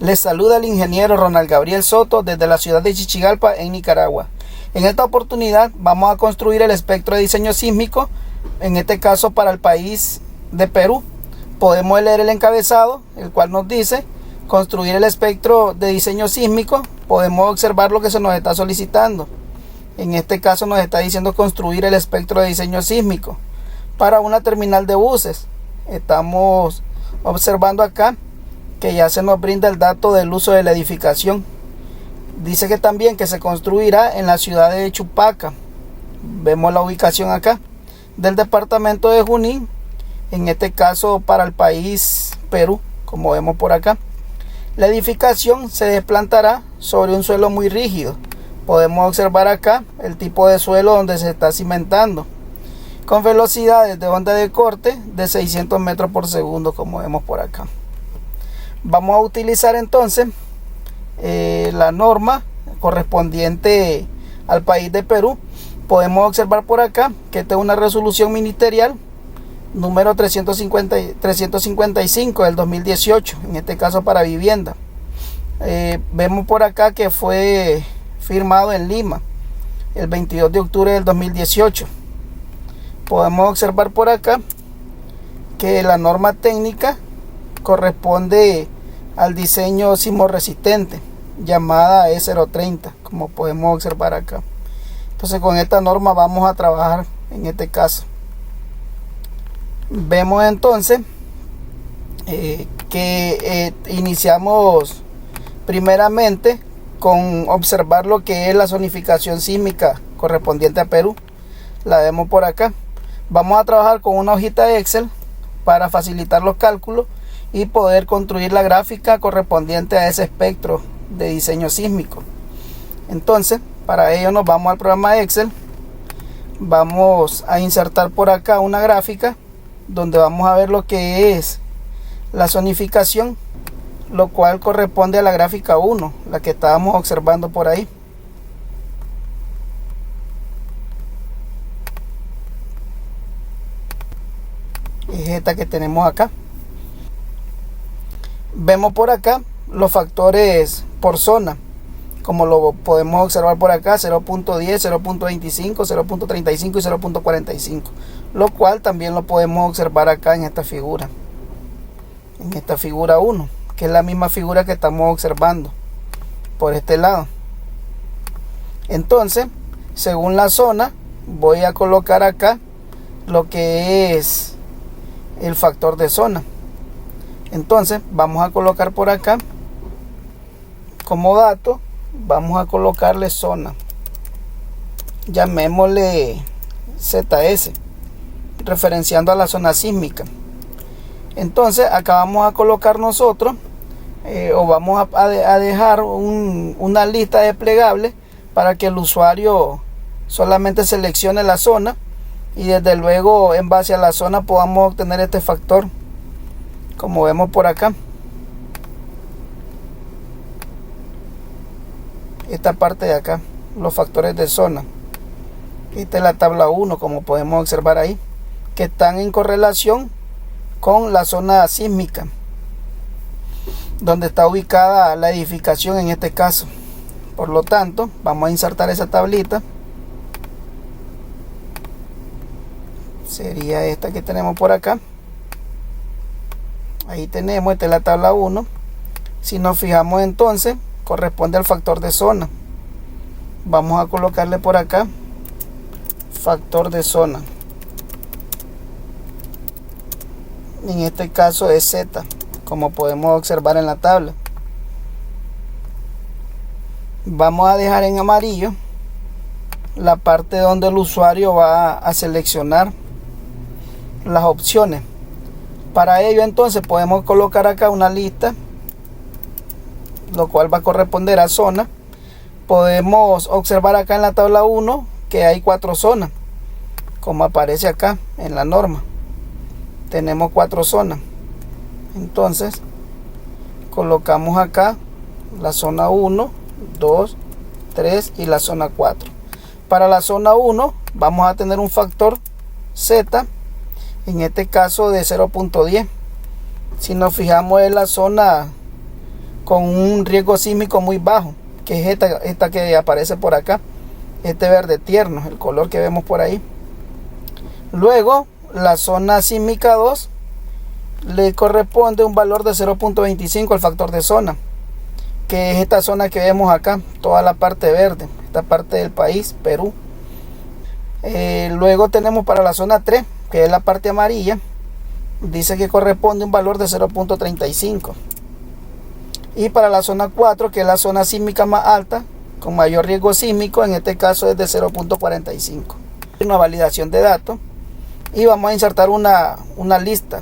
Les saluda el ingeniero Ronald Gabriel Soto desde la ciudad de Chichigalpa, en Nicaragua. En esta oportunidad vamos a construir el espectro de diseño sísmico, en este caso para el país de Perú. Podemos leer el encabezado, el cual nos dice construir el espectro de diseño sísmico. Podemos observar lo que se nos está solicitando. En este caso nos está diciendo construir el espectro de diseño sísmico para una terminal de buses. Estamos observando acá que ya se nos brinda el dato del uso de la edificación. Dice que también que se construirá en la ciudad de Chupaca. Vemos la ubicación acá del departamento de Junín, en este caso para el país Perú, como vemos por acá. La edificación se desplantará sobre un suelo muy rígido. Podemos observar acá el tipo de suelo donde se está cimentando, con velocidades de onda de corte de 600 metros por segundo, como vemos por acá. Vamos a utilizar entonces la norma correspondiente al país de Perú. Podemos observar por acá que esta es una resolución ministerial número 355 del 2018, en este caso para vivienda. Vemos por acá que fue firmado en Lima el 22 de octubre del 2018. Podemos observar por acá que la norma técnica corresponde al diseño sismorresistente, llamada E030, como podemos observar acá. Entonces con esta norma vamos a trabajar en este caso. Vemos entonces que iniciamos primeramente con observar lo que es la zonificación sísmica correspondiente a Perú. La vemos por acá. Vamos a trabajar con una hojita de Excel para facilitar los cálculos y poder construir la gráfica correspondiente a ese espectro de diseño sísmico. Entonces, para ello nos vamos al programa Excel. Vamos a insertar por acá una gráfica donde vamos a ver lo que es la zonificación, lo cual corresponde a la gráfica 1, la que estábamos observando por ahí. Es esta que tenemos acá. Vemos por acá los factores por zona, como lo podemos observar por acá: 0.10, 0.25, 0.35 y 0.45, lo cual también lo podemos observar acá en esta figura, en esta figura 1, que es la misma figura que estamos observando por este lado. Entonces, según la zona, voy a colocar acá lo que es el factor de zona. Entonces vamos a colocar por acá como dato, vamos a colocarle zona, llamémosle ZS, referenciando a la zona sísmica. Entonces acá vamos a colocar nosotros o vamos a dejar una lista desplegable para que el usuario solamente seleccione la zona y desde luego en base a la zona podamos obtener este factor, como vemos por acá. Esta parte de acá, los factores de zona. Esta es la tabla 1, como podemos observar ahí, que están en correlación con la zona sísmica donde está ubicada la edificación en este caso. Por lo tanto, vamos a insertar esa tablita. Sería esta que tenemos por acá. Ahí tenemos, esta es la tabla 1. Si nos fijamos entonces, corresponde al factor de zona. Vamos a colocarle por acá factor de zona. En este caso es Z, como podemos observar en la tabla. Vamos a dejar en amarillo la parte donde el usuario va a seleccionar las opciones. Para ello entonces podemos colocar acá una lista, lo cual va a corresponder a zona. Podemos observar acá en la tabla 1 que hay 4 zonas, como aparece acá en la norma. Tenemos 4 zonas. Entonces colocamos acá la zona 1, 2, 3 y la zona 4. Para la zona 1 vamos a tener un factor Z, en este caso de 0.10. Si nos fijamos en la zona con un riesgo sísmico muy bajo, que es esta que aparece por acá, este verde tierno, el color que vemos por ahí. Luego la zona sísmica 2 le corresponde un valor de 0.25 al factor de zona, que es esta zona que vemos acá, toda la parte verde, esta parte del país, Perú. Luego tenemos para la zona 3, que es la parte amarilla, dice que corresponde un valor de 0.35. Y para la zona 4, que es la zona sísmica más alta, con mayor riesgo sísmico, en este caso es de 0.45. Una validación de datos y vamos a insertar una lista.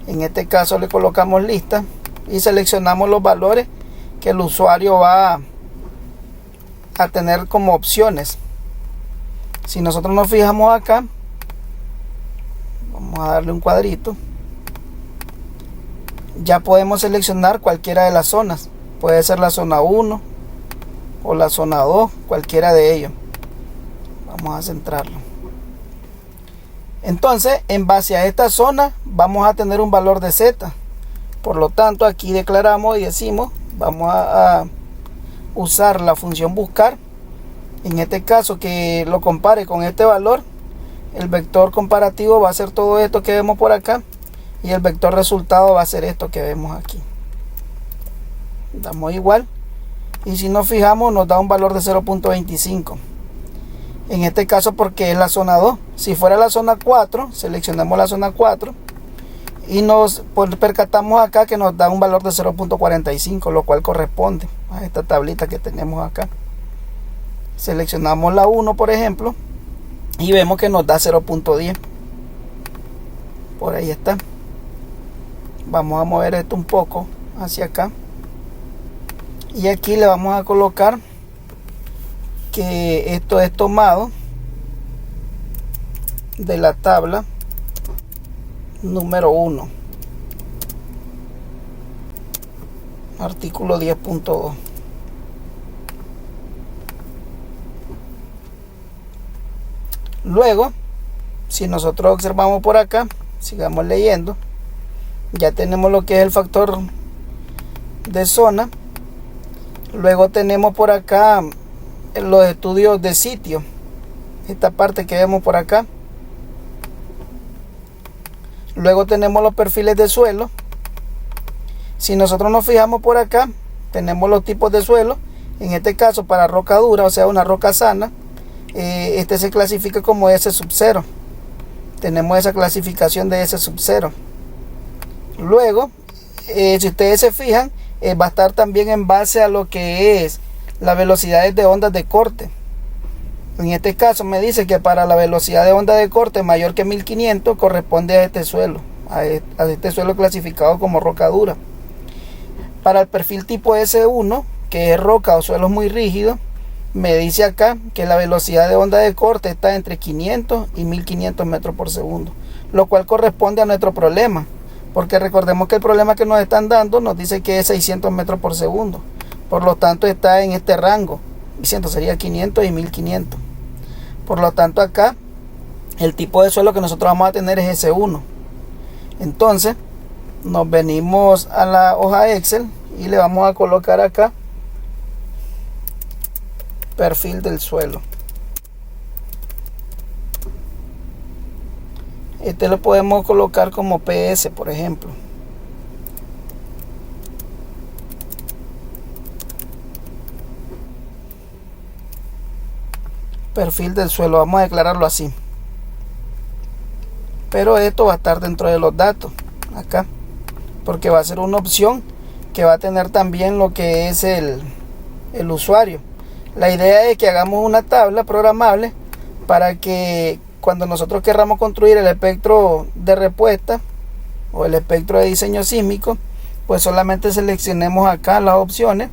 En este caso le colocamos lista y seleccionamos los valores que el usuario va a tener como opciones. Si nosotros nos fijamos acá, vamos a darle un cuadrito, ya podemos seleccionar cualquiera de las zonas. Puede ser la zona 1 o la zona 2, cualquiera de ellos. Vamos a centrarlo. Entonces, en base a esta zona vamos a tener un valor de Z. Por lo tanto, aquí declaramos y decimos, vamos a usar la función buscar. En este caso, que lo compare con este valor. El vector comparativo va a ser todo esto que vemos por acá, y el vector resultado va a ser esto que vemos aquí. Damos igual, y si nos fijamos nos da un valor de 0.25. En este caso, porque es la zona 2. Si fuera la zona 4, seleccionamos la zona 4 y nos percatamos acá que nos da un valor de 0.45, lo cual corresponde a esta tablita que tenemos acá. Seleccionamos la 1, por ejemplo, y vemos que nos da 0.10. Por ahí está. Vamos a mover esto un poco hacia acá, y aquí le vamos a colocar que esto es tomado de la tabla número 1, artículo 10.2. Luego, si nosotros observamos por acá, sigamos leyendo, ya tenemos lo que es el factor de zona. Luego tenemos por acá los estudios de sitio, esta parte que vemos por acá. Luego tenemos los perfiles de suelo. Si nosotros nos fijamos por acá, tenemos los tipos de suelo. En este caso, para roca dura, o sea una roca sana, este se clasifica como S0. Tenemos esa clasificación de S0. Luego, si ustedes se fijan, va a estar también en base a lo que es las velocidades de ondas de corte. En este caso me dice que para la velocidad de onda de corte mayor que 1500 corresponde a este suelo, a este suelo clasificado como roca dura. Para el perfil tipo S1, que es roca o suelos muy rígidos, me dice acá que la velocidad de onda de corte está entre 500 y 1500 metros por segundo, lo cual corresponde a nuestro problema, porque recordemos que el problema que nos están dando nos dice que es 600 metros por segundo. Por lo tanto está en este rango, diciendo sería 500 y 1500. Por lo tanto acá el tipo de suelo que nosotros vamos a tener es S1. Entonces nos venimos a la hoja Excel y le vamos a colocar acá perfil del suelo. Este lo podemos colocar como PS, por ejemplo. Perfil del suelo, vamos a declararlo así, pero esto va a estar dentro de los datos acá, porque va a ser una opción que va a tener también lo que es el usuario. La idea es que hagamos una tabla programable para que cuando nosotros querramos construir el espectro de respuesta o el espectro de diseño sísmico, pues solamente seleccionemos acá las opciones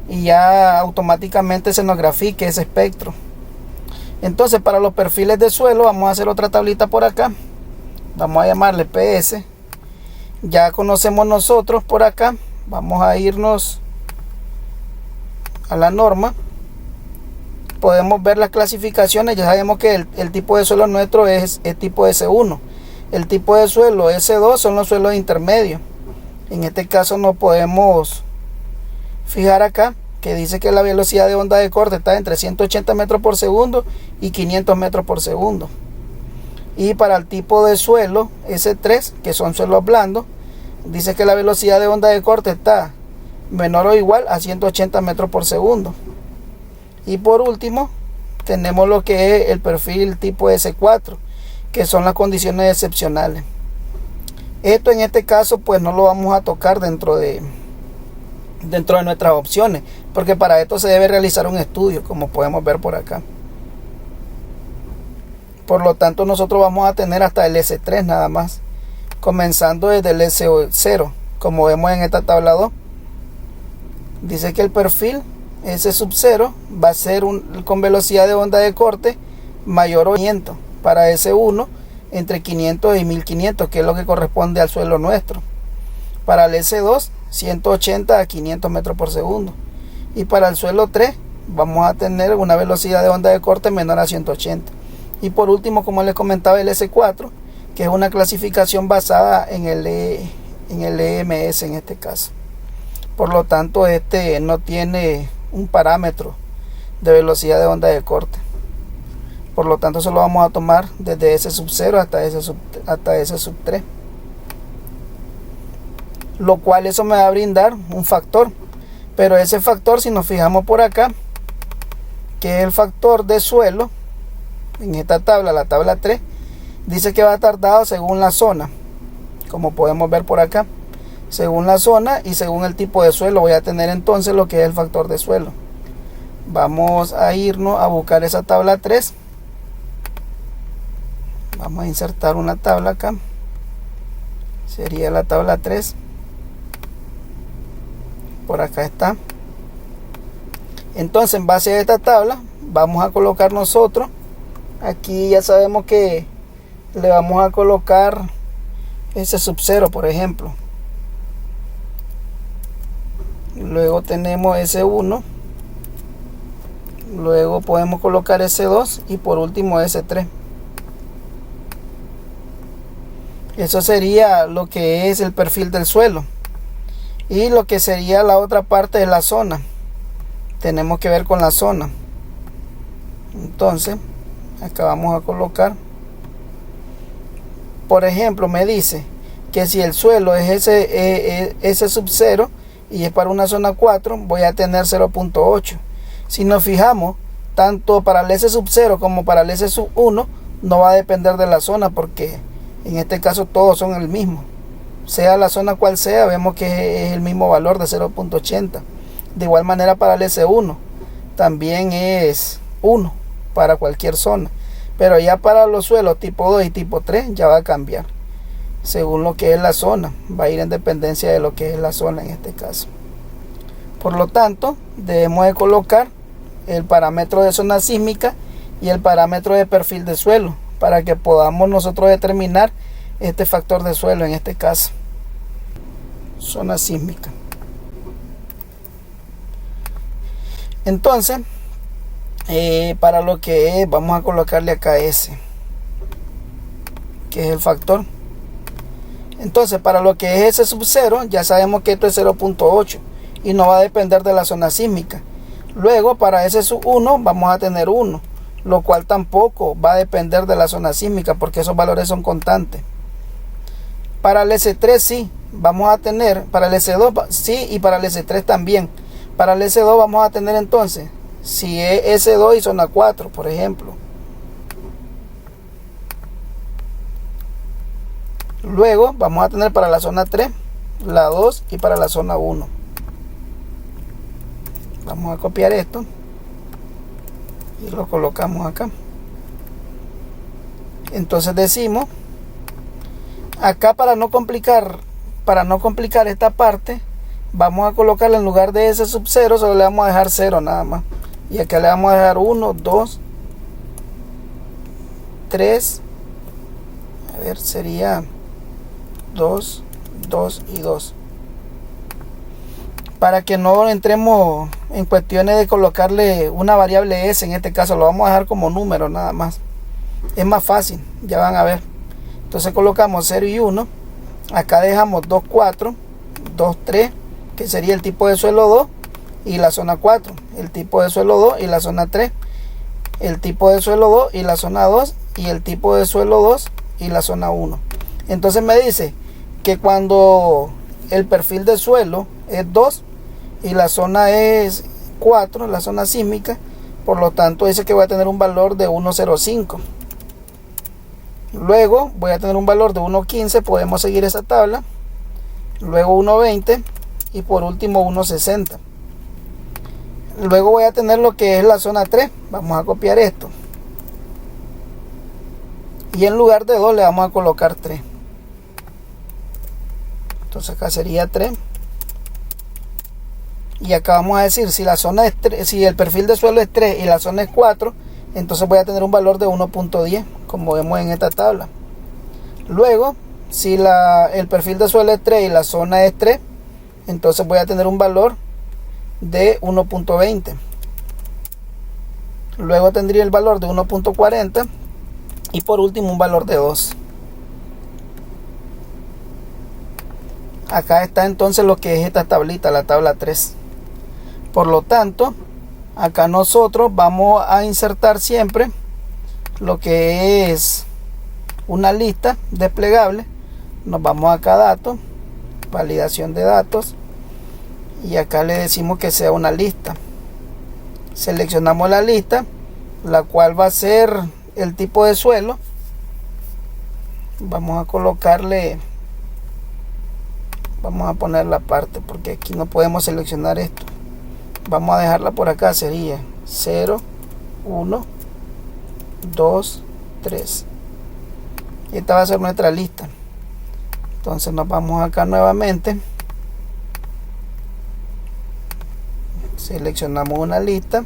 y ya automáticamente se nos grafique ese espectro. Entonces, para los perfiles de suelo vamos a hacer otra tablita por acá, vamos a llamarle PS. Ya conocemos nosotros por acá, vamos a irnos a la norma. Podemos ver las clasificaciones. Ya sabemos que el tipo de suelo nuestro es tipo S1. El tipo de suelo S2 son los suelos intermedios. En este caso no podemos fijar acá que dice que la velocidad de onda de corte está entre 180 metros por segundo y 500 metros por segundo. Y para el tipo de suelo S3, que son suelos blandos, dice que la velocidad de onda de corte está menor o igual a 180 metros por segundo. Y por último tenemos lo que es el perfil tipo S4, que son las condiciones excepcionales. Esto en este caso pues no lo vamos a tocar dentro de nuestras opciones, porque para esto se debe realizar un estudio, como podemos ver por acá. Por lo tanto nosotros vamos a tener hasta el S3 nada más, comenzando desde el S0. Como vemos en esta tabla 2, dice que el perfil S0 va a ser con velocidad de onda de corte mayor o 500, para S1 entre 500 y 1500, que es lo que corresponde al suelo nuestro. Para el S2 180 a 500 metros por segundo, y para el suelo 3 vamos a tener una velocidad de onda de corte menor a 180. Y por último, como les comentaba, el S4, que es una clasificación basada en el EMS en este caso. Por lo tanto, este no tiene un parámetro de velocidad de onda de corte. Por lo tanto, solo vamos a tomar desde S0 hasta S3. Lo cual eso me va a brindar un factor. Pero ese factor, si nos fijamos por acá, que es el factor de suelo, en esta tabla, la tabla 3, dice que va a estar dado según la zona, como podemos ver por acá. Según la zona y según el tipo de suelo voy a tener entonces lo que es el factor de suelo. Vamos a irnos a buscar esa tabla 3. Vamos a insertar una tabla acá. Sería la tabla 3. Por acá está. Entonces, en base a esta tabla vamos a colocar nosotros, aquí ya sabemos que le vamos a colocar S0, por ejemplo. Luego tenemos S1, luego podemos colocar S2 y por último S3. Eso sería lo que es el perfil del suelo. Y lo que sería la otra parte de la zona, tenemos que ver con la zona. Entonces acá vamos a colocar, por ejemplo, me dice que si el suelo es S0 y es para una zona 4, voy a tener 0.8. Si nos fijamos, tanto para el S0 como para el S1 no va a depender de la zona, porque en este caso todos son el mismo. Sea la zona cual sea, vemos que es el mismo valor de 0.80. De igual manera para el S1 también es 1 para cualquier zona, pero ya para los suelos tipo 2 y tipo 3 ya va a cambiar según lo que es la zona, va a ir en dependencia de lo que es la zona en este caso. Por lo tanto, debemos de colocar el parámetro de zona sísmica y el parámetro de perfil de suelo para que podamos nosotros determinar este factor de suelo, en este caso zona sísmica. Entonces, para lo que es, vamos a colocarle acá S, que es el factor. Entonces, para lo que es S0, ya sabemos que esto es 0.8 y no va a depender de la zona sísmica. Luego, para S1 vamos a tener 1, lo cual tampoco va a depender de la zona sísmica, porque esos valores son constantes. Para el S3 sí, vamos a tener, para el S2 sí, y para el S3 también. Para el S2 vamos a tener entonces, si es S2 y zona 4, por ejemplo. Luego vamos a tener para la zona 3, la 2 y para la zona 1. Vamos a copiar esto y lo colocamos acá. Entonces decimos, acá para no complicar esta parte, vamos a colocarle en lugar de S0, solo le vamos a dejar 0 nada más. Y acá le vamos a dejar 1, 2, 3. A ver, sería 2, 2 y 2. Para que no entremos en cuestiones de colocarle una variable S, en este caso lo vamos a dejar como número nada más. Es más fácil, ya van a ver. Entonces colocamos 0 y 1. Acá dejamos 2, 4, 2, 3, que sería el tipo de suelo 2. y la zona 4, el tipo de suelo 2 y la zona 3, el tipo de suelo 2 y la zona 2, y el tipo de suelo 2 y la zona 1. Entonces me dice que cuando el perfil de suelo es 2 y la zona es 4, la zona sísmica, por lo tanto dice que voy a tener un valor de 1,05. Luego voy a tener un valor de 1,15, podemos seguir esa tabla. Luego 1,20 y por último 1,60. Luego voy a tener lo que es la zona 3. Vamos a copiar esto. Y en lugar de 2 le vamos a colocar 3. Entonces acá sería 3. Y acá vamos a decir, si la zona es 3, si el perfil de suelo es 3 y la zona es 4, entonces voy a tener un valor de 1,10, como vemos en esta tabla. Luego, si el perfil de suelo es 3 y la zona es 3, entonces voy a tener un valor de 1,20. Luego tendría el valor de 1,40 y por último un valor de 2. Acá está entonces lo que es esta tablita, la tabla 3. Por lo tanto, acá nosotros vamos a insertar siempre lo que es una lista desplegable. Nos vamos acá a datos, validación de datos, y acá le decimos que sea una lista. Seleccionamos la lista, la cual va a ser el tipo de suelo. Vamos a colocarle, vamos a poner la parte, porque aquí no podemos seleccionar esto. Vamos a dejarla por acá, sería 0, 1, 2, 3. Y esta va a ser nuestra lista. Entonces nos vamos acá nuevamente, seleccionamos una lista,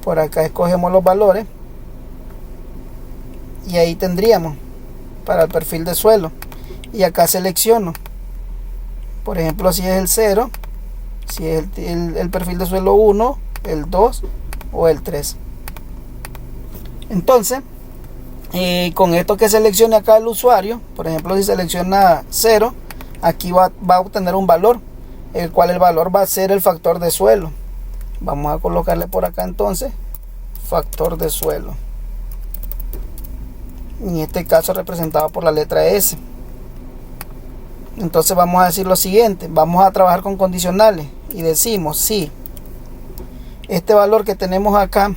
por acá escogemos los valores y ahí tendríamos para el perfil de suelo. Y acá selecciono, por ejemplo, si es el 0, si es el perfil de suelo 1, el 2 o el 3. Entonces, con esto que seleccione acá el usuario, por ejemplo, si selecciona 0, aquí va a obtener un valor, el cual el valor va a ser el factor de suelo. Vamos a colocarle por acá entonces factor de suelo, en este caso representado por la letra S. Entonces vamos a decir lo siguiente, vamos a trabajar con condicionales y decimos si este valor que tenemos acá,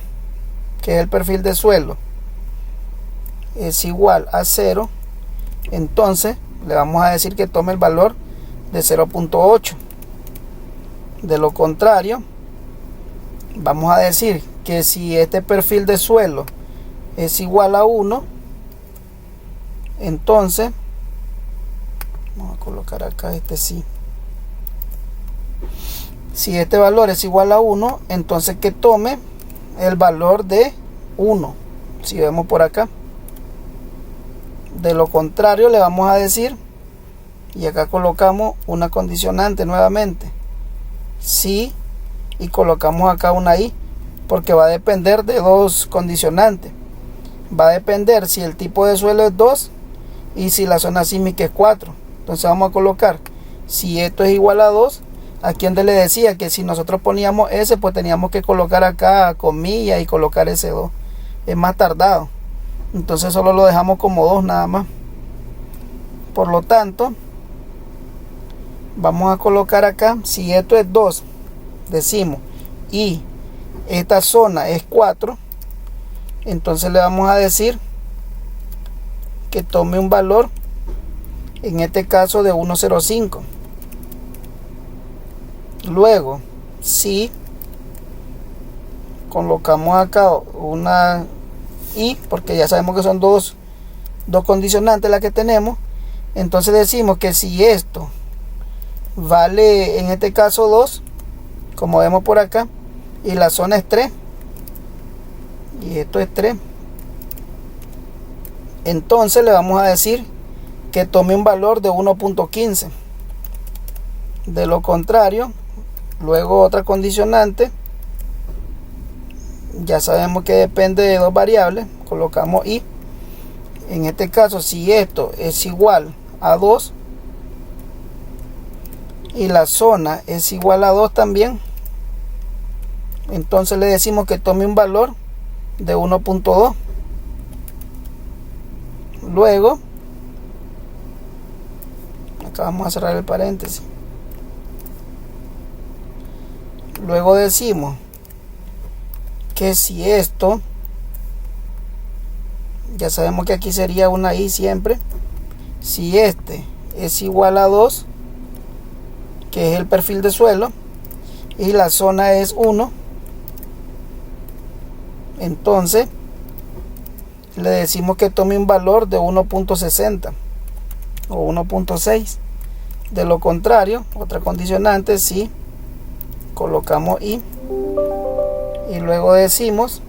que es el perfil de suelo, es igual a 0, entonces le vamos a decir que tome el valor de 0,8. De lo contrario, vamos a decir que si este perfil de suelo es igual a 1, entonces vamos a colocar acá sí. Si este valor es igual a 1, entonces que tome el valor de 1. Si vemos por acá. De lo contrario le vamos a decir, y acá colocamos una condicionante nuevamente, si, y colocamos acá una i, porque va a depender de dos condicionantes. Va a depender si el tipo de suelo es 2 y si la zona sísmica es 4. Entonces vamos a colocar, si esto es igual a 2, aquí donde le decía que si nosotros poníamos S, pues teníamos que colocar acá comillas y colocar S2. Es más tardado. Entonces solo lo dejamos como 2 nada más. Por lo tanto, vamos a colocar acá, si esto es 2, decimos, y esta zona es 4, entonces le vamos a decir que tome un valor, en este caso de 1,05. Luego, si colocamos acá una i, porque ya sabemos que son dos condicionantes las que tenemos, entonces decimos que si esto vale en este caso 2, como vemos por acá, y la zona es 3 y esto es 3, entonces le vamos a decir que tome un valor de 1,15. De lo contrario, luego otra condicionante, ya sabemos que depende de dos variables, colocamos i. En este caso, si esto es igual a 2, y la zona es igual a 2 también, entonces le decimos que tome un valor de 1.2. Luego, acá vamos a cerrar el paréntesis. Luego decimos que si esto, ya sabemos que aquí sería una i siempre, si este es igual a 2, que es el perfil de suelo, y la zona es 1, entonces le decimos que tome un valor de 1.60 o 1.6. De lo contrario, otra condicionante, si colocamos y luego decimos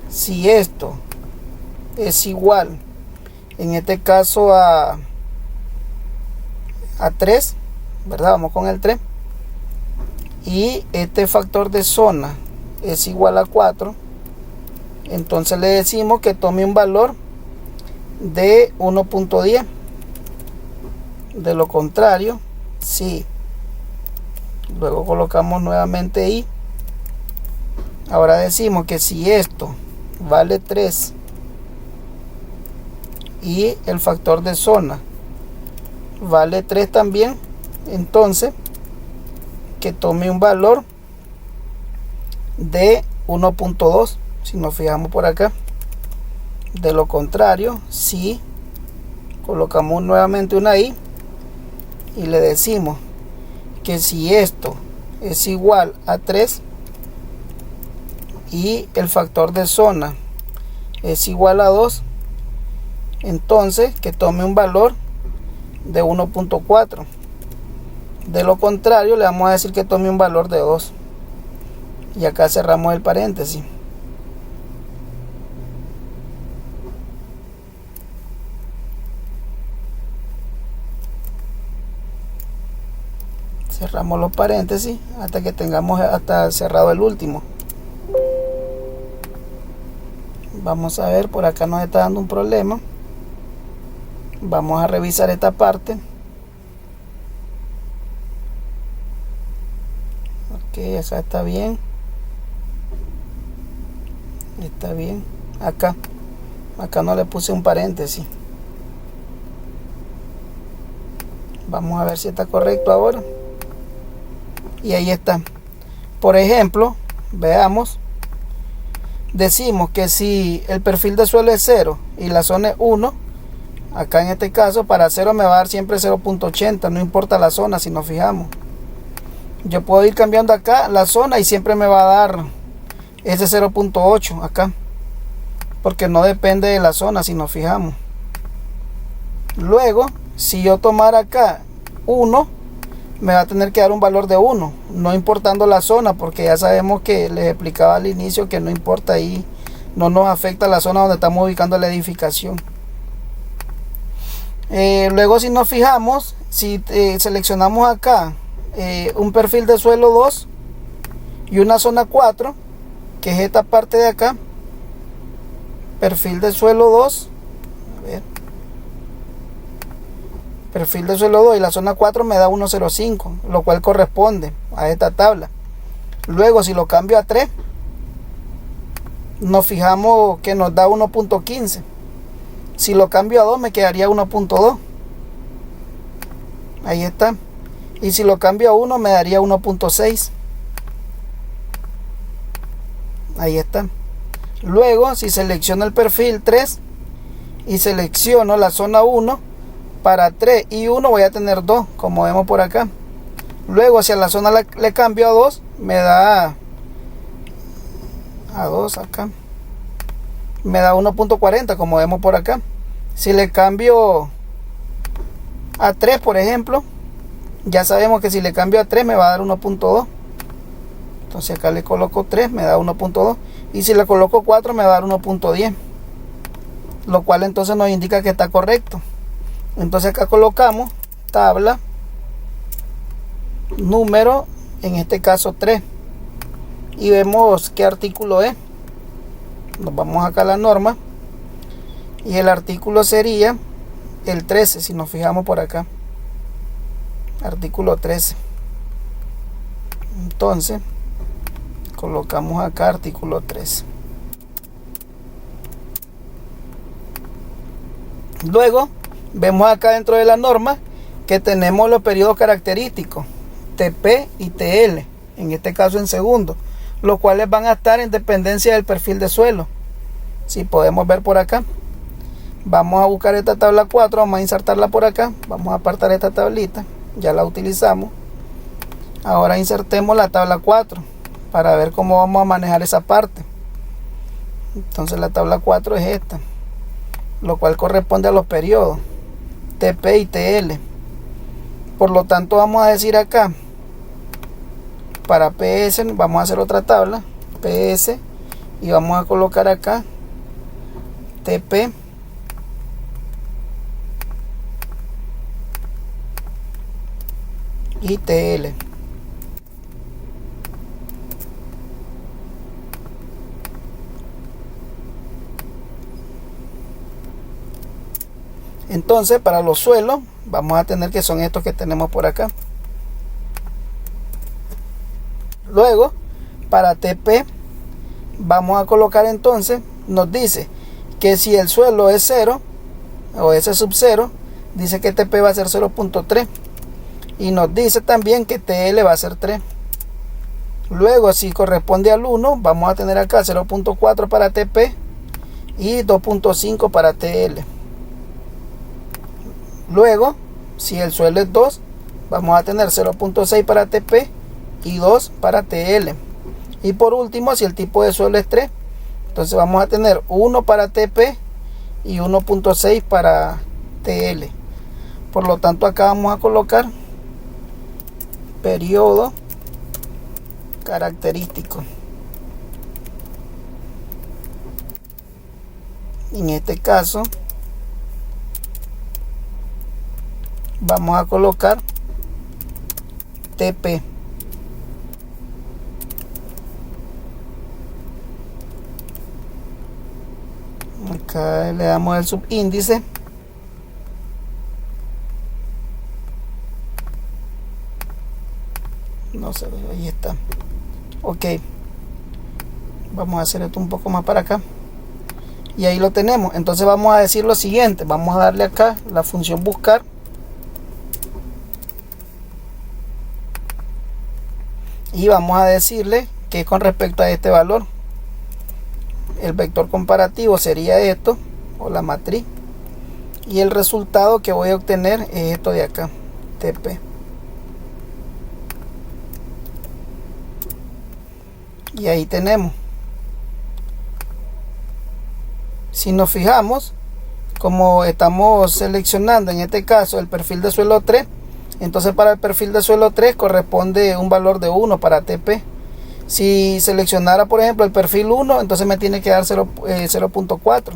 si esto es igual, en este caso a 3, ¿verdad? Vamos con el 3, y este factor de zona es igual a 4, entonces le decimos que tome un valor de 1.10. De lo contrario, sí. Luego colocamos nuevamente i. Ahora decimos que si esto vale 3 y el factor de zona vale 3 también, entonces que tome un valor de 1.2. si nos fijamos por acá. De lo contrario, si colocamos nuevamente una i y le decimos que si esto es igual a 3 y el factor de zona es igual a 2, entonces que tome un valor de 1.4. De lo contrario, le vamos a decir que tome un valor de 2. Y acá cerramos el paréntesis. Cerramos los paréntesis hasta que tengamos hasta cerrado el último. Vamos a ver, por acá nos está dando un problema. Vamos a revisar esta parte. Ok, acá está bien. Está bien. Acá no le puse un paréntesis. Vamos a ver si está correcto ahora. Y ahí está. Por ejemplo, veamos. Decimos que si el perfil de suelo es 0 y la zona es 1, acá en este caso para 0 me va a dar siempre 0.80, no importa la zona. Si nos fijamos, yo puedo ir cambiando acá la zona y siempre me va a dar ese 0.8 acá, porque no depende de la zona. Si nos fijamos, luego si yo tomara acá 1, me va a tener que dar un valor de 1, no importando la zona, porque ya sabemos que les explicaba al inicio que no importa, ahí no nos afecta la zona donde estamos ubicando la edificación. Luego si nos fijamos, si seleccionamos acá un perfil de suelo 2 y una zona 4, que es esta parte de acá, perfil de suelo 2, a ver, perfil de suelo 2 y la zona 4 me da 1.05, lo cual corresponde a esta tabla. Luego si lo cambio a 3, nos fijamos que nos da 1.15. Si lo cambio a 2 me quedaría 1.2. Ahí está. Y si lo cambio a 1 me daría 1.6. Ahí está. Luego si selecciono el perfil 3 y selecciono la zona 1, para 3 y 1 voy a tener 2, como vemos por acá. Luego si a la zona le cambio a 2, me da a 2 acá, me da 1.40, como vemos por acá. Si le cambio a 3, por ejemplo, ya sabemos que si le cambio a 3 me va a dar 1.2. Entonces acá le coloco 3, me da 1.2. Y si le coloco 4 me va a dar 1.10, lo cual entonces nos indica que está correcto. Entonces acá colocamos tabla número, en este caso 3, y vemos qué artículo es. Nos vamos acá a la norma y el artículo sería el 13, si nos fijamos por acá. artículo 13. Entonces colocamos acá artículo 13. Luego vemos acá dentro de la norma que tenemos los periodos característicos TP y TL, en este caso en segundo, los cuales van a estar en dependencia del perfil de suelo. Si podemos ver por acá, vamos a buscar esta tabla 4, vamos a insertarla por acá, vamos a apartar esta tablita, ya la utilizamos. Ahora insertemos la tabla 4 para ver cómo vamos a manejar esa parte. Entonces la tabla 4 es esta, lo cual corresponde a los periodos TP y TL. Por lo tanto vamos a decir acá, para PS vamos a hacer otra tabla, PS, y vamos a colocar acá TP y TL. Entonces para los suelos vamos a tener que son estos que tenemos por acá. Luego para TP vamos a colocar, entonces nos dice que si el suelo es 0 o S sub 0, dice que TP va a ser 0.3 y nos dice también que TL va a ser 3. Luego si corresponde al 1 vamos a tener acá 0.4 para TP y 2.5 para TL. Luego si el suelo es 2 vamos a tener 0.6 para TP y 2 para TL. Y por último, si el tipo de suelo es 3, entonces vamos a tener 1 para TP y 1.6 para TL. Por lo tanto acá vamos a colocar periodo característico. En este caso vamos a colocar TP. Acá le damos el subíndice. No se ve, ahí está. Ok. Vamos a hacer esto un poco más para acá. Y ahí lo tenemos. Entonces vamos a decir lo siguiente. Vamos a darle acá la función buscar. Y vamos a decirle que con respecto a este valor, el vector comparativo sería esto, o la matriz, y el resultado que voy a obtener es esto de acá, TP. Y ahí tenemos. Si nos fijamos, como estamos seleccionando en este caso el perfil de suelo 3, entonces para el perfil de suelo 3 corresponde un valor de 1 para TP. Si seleccionara por ejemplo el perfil 1, entonces me tiene que dar 0.4.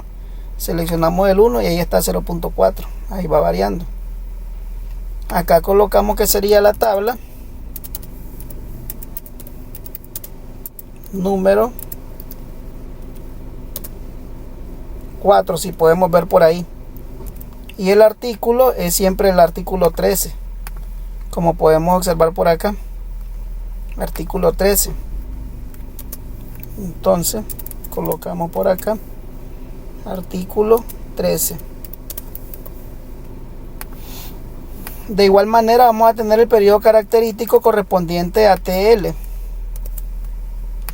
Seleccionamos el 1 y ahí está 0.4. Ahí va variando. Acá colocamos que sería la tabla número 4, si podemos ver por ahí. Y el artículo es siempre el artículo 13, como podemos observar por acá. Artículo 13. Entonces colocamos por acá artículo 13. De igual manera vamos a tener el periodo característico correspondiente a TL.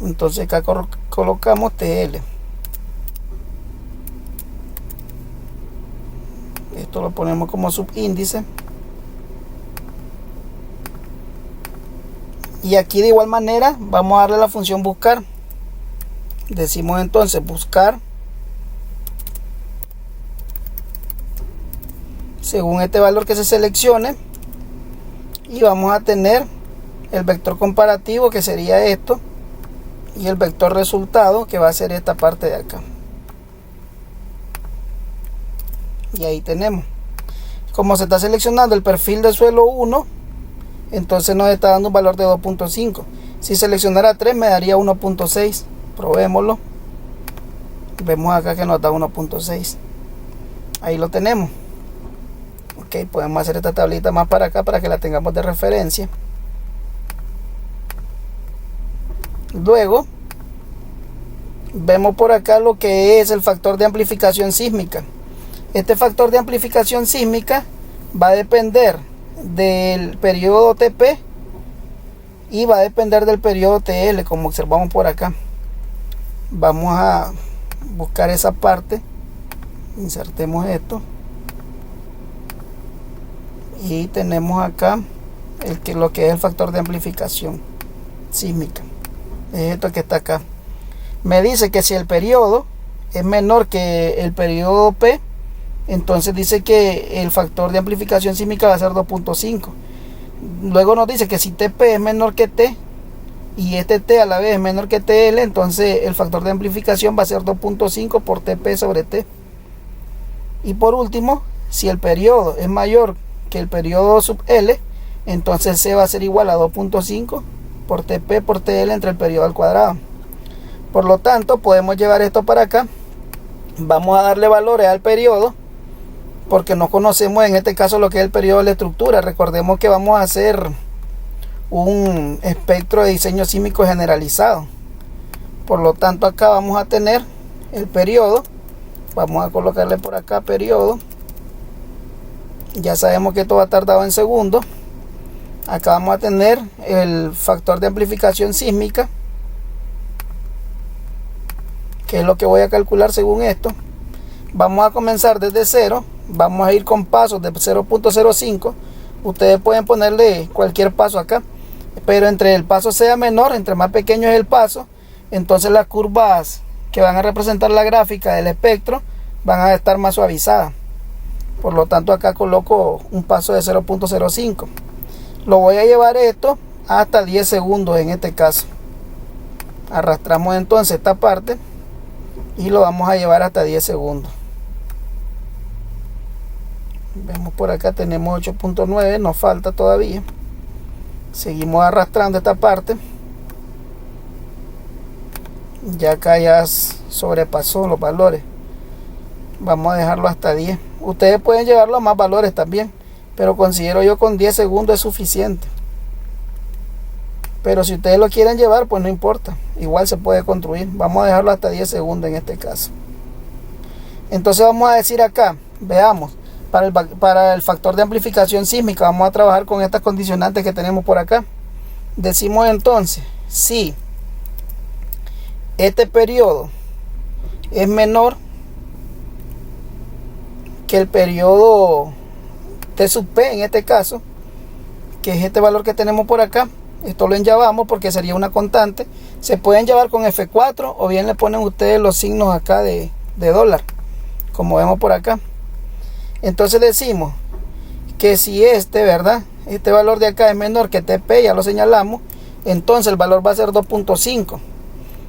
Entonces acá colocamos TL. Esto lo ponemos como subíndice. Y aquí de igual manera vamos a darle la función buscar. Decimos entonces buscar según este valor que se seleccione, y vamos a tener el vector comparativo, que sería esto, y el vector resultado, que va a ser esta parte de acá. Y ahí tenemos. Como se está seleccionando el perfil de suelo 1, entonces nos está dando un valor de 2.5. Si seleccionara 3 me daría 1.6. Probémoslo. Vemos acá que nos da 1.6. Ahí lo tenemos. Ok, podemos hacer esta tablita más para acá para que la tengamos de referencia. Luego vemos por acá lo que es el factor de amplificación sísmica. Este factor de amplificación sísmica va a depender del periodo TP y va a depender del periodo TL, como observamos por acá. Vamos a buscar esa parte, insertemos esto y tenemos acá lo que es el factor de amplificación sísmica. Es esto que está acá. Me dice que si el periodo es menor que el periodo P, entonces dice que el factor de amplificación sísmica va a ser 2.5. Luego nos dice que si TP es menor que T y este T a la vez es menor que TL, entonces el factor de amplificación va a ser 2.5 por TP sobre T. Y por último, si el periodo es mayor que el periodo sub L, entonces C va a ser igual a 2.5 por TP por TL entre el periodo al cuadrado. Por lo tanto, podemos llevar esto para acá. Vamos a darle valores al periodo, porque no conocemos en este caso lo que es el periodo de la estructura. Recordemos que vamos a hacer un espectro de diseño sísmico generalizado. Por lo tanto, acá vamos a tener el periodo. Vamos a colocarle por acá periodo. Ya sabemos que esto va a estar dado en segundos. Acá vamos a tener el factor de amplificación sísmica, que es lo que voy a calcular según esto. Vamos a comenzar desde 0. Vamos a ir con pasos de 0.05. Ustedes pueden ponerle cualquier paso acá, pero entre el paso sea menor, entre más pequeño es el paso, entonces las curvas que van a representar la gráfica del espectro van a estar más suavizadas. Por lo tanto, acá coloco un paso de 0.05. Lo voy a llevar esto hasta 10 segundos en este caso. Arrastramos entonces esta parte y lo vamos a llevar hasta 10 segundos. Vemos por acá tenemos 8.9, nos falta todavía. Seguimos arrastrando esta parte. Ya acá ya sobrepasó los valores. Vamos a dejarlo hasta 10. Ustedes pueden llevarlo a más valores también, pero considero yo con 10 segundos es suficiente. Pero si ustedes lo quieren llevar, pues no importa, igual se puede construir. Vamos a dejarlo hasta 10 segundos en este caso. Entonces vamos a decir acá, veamos, para el factor de amplificación sísmica vamos a trabajar con estas condicionantes que tenemos por acá. Decimos entonces, si este periodo es menor que el periodo T sub P, en este caso, que es este valor que tenemos por acá, esto lo enllavamos porque sería una constante. Se pueden llevar con F4 o bien le ponen ustedes los signos acá de dólar, como vemos por acá. Entonces decimos que si ¿verdad? Este valor de acá es menor que TP, ya lo señalamos, entonces el valor va a ser 2.5.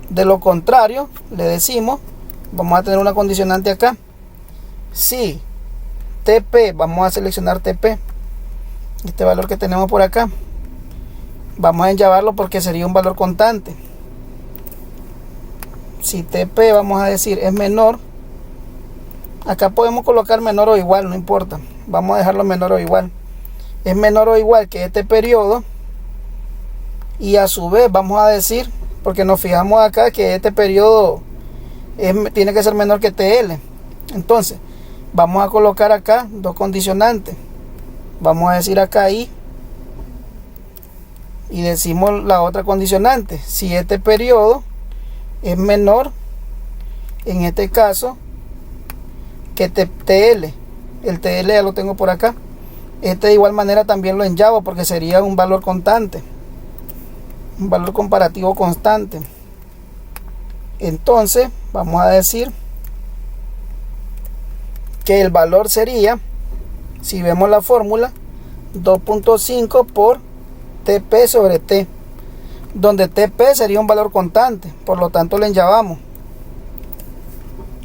De lo contrario, le decimos, vamos a tener una condicionante acá. Si TP, vamos a seleccionar TP, este valor que tenemos por acá, vamos a enllavarlo porque sería un valor constante. Si TP, vamos a decir, es menor, acá podemos colocar menor o igual, no importa, vamos a dejarlo menor o igual. Es menor o igual que este periodo, y a su vez vamos a decir, porque nos fijamos acá que este periodo tiene que ser menor que TL. Entonces vamos a colocar acá dos condicionantes. Vamos a decir acá y decimos la otra condicionante. Si este periodo es menor, en este caso, que TL. El TL ya lo tengo por acá. Este de igual manera también lo enllavo porque sería un valor constante, un valor comparativo constante. Entonces vamos a decir que el valor sería, si vemos la fórmula, 2.5 por TP sobre T, donde TP sería un valor constante, por lo tanto le enllavamos,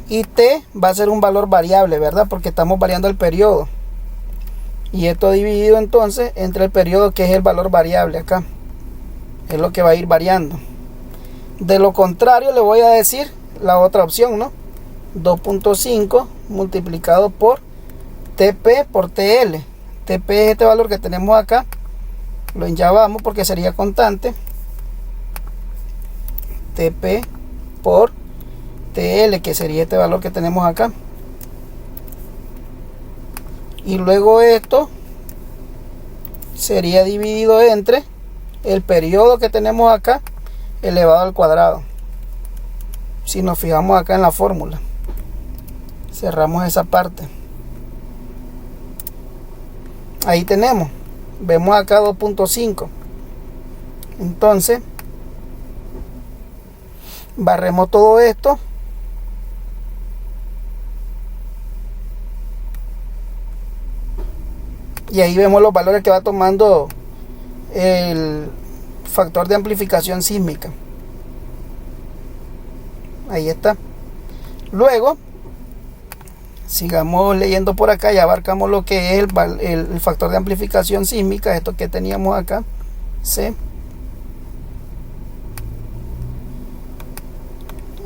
y T va a ser un valor variable, ¿verdad? Porque estamos variando el periodo, y esto dividido entonces entre el periodo, que es el valor variable acá, es lo que va a ir variando. De lo contrario, le voy a decir la otra opción, ¿no? 2.5 multiplicado por TP por TL. TP es este valor que tenemos acá, lo enllavamos porque sería constante. TP por TL, que sería este valor que tenemos acá. Y luego esto sería dividido entre el periodo que tenemos acá elevado al cuadrado. Si nos fijamos acá en la fórmula, cerramos esa parte. Ahí tenemos, vemos acá 2.5. Entonces barremos todo esto. Y ahí vemos los valores que va tomando el factor de amplificación sísmica. Ahí está. Luego, sigamos leyendo por acá y abarcamos lo que es el factor de amplificación sísmica, esto que teníamos acá, C.